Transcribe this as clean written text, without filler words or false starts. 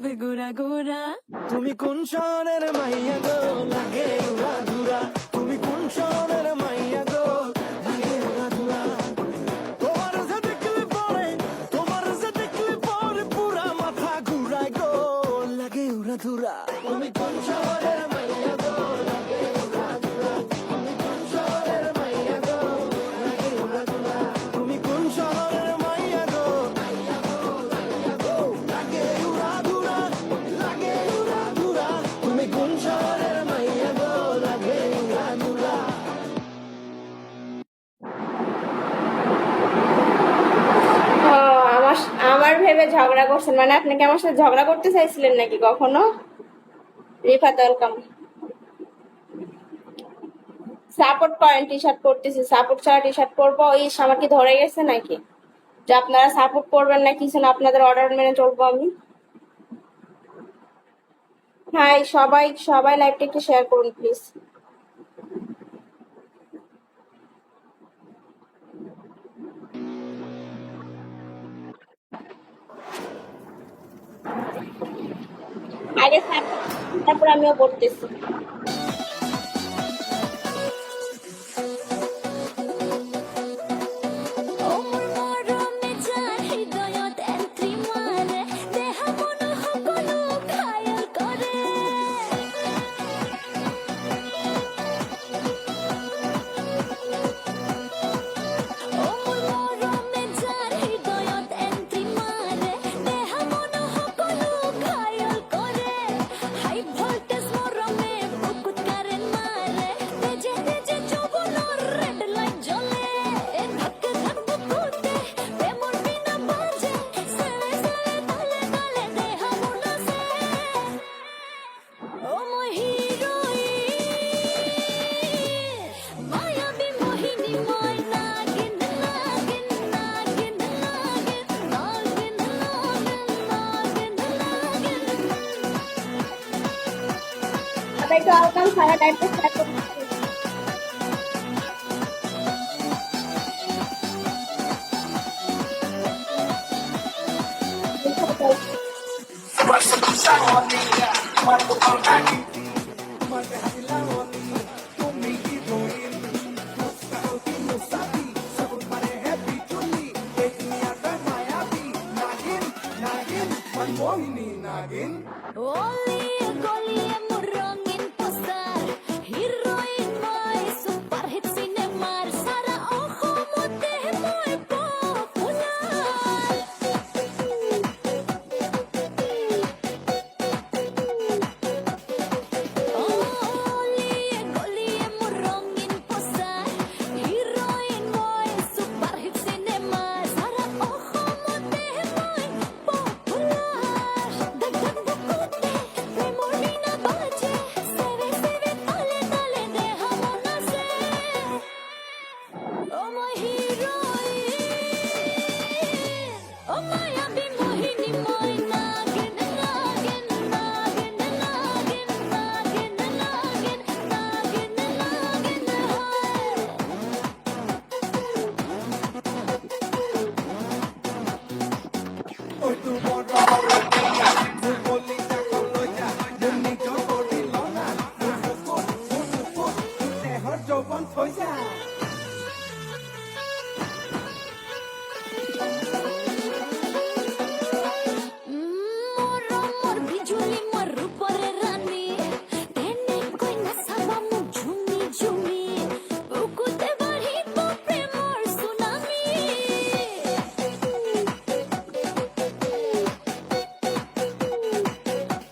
হবে গোরা গোরা। তুমি কোন শহরের মাইয়া গো লাগে উড়া ধুরা, তুমি কোন শহরের মাইয়া গো লাগে উড়া ধুরা। তোমার যে দেখলে পরে, তোমার যে দেখলে পরে পুরা মাথা ঘুরায় গো লাগে উড়া ধুরা। তুমি কোন শহরের মাইয়া গো লাগে উড়া ধুরা, তুমি কোন শহরের মাইয়া গো লাগে উড়া ধুরা। তুমি কোন শহরের মাইয়া গো লাগে উড়া ধুরা, লাগে উড়া ধুরা। তুমি কোন শহরের মাইয়া গো লাগে উড়া ধুরা। ও, আমার আমার ভেবে ঝগড়া করছেন, মানে আপনি কি আমার সাথে ঝগড়া করতে চাইছিলেন নাকি কখনো? রিফাত ওয়েলকাম। সাপোর্ট করেন, টি শার্ট পরতেছি, সাপোর্ট ছাড়া টি শার্ট পরবো? ইস, আমার কি ধরে গেছে নাকি যে আপনারা সাপোর্ট করবেন না কিছু না, আপনাদের অর্ডার মেনে চলবো আমি? হাই সবাই, সবাই লাইভটা একটু শেয়ার করুন প্লিজ। আগে তারপর আমিও পড়তেছি। একটু আলকাম সারা লাইভটা শেয়ার করুন। Hoy tu morra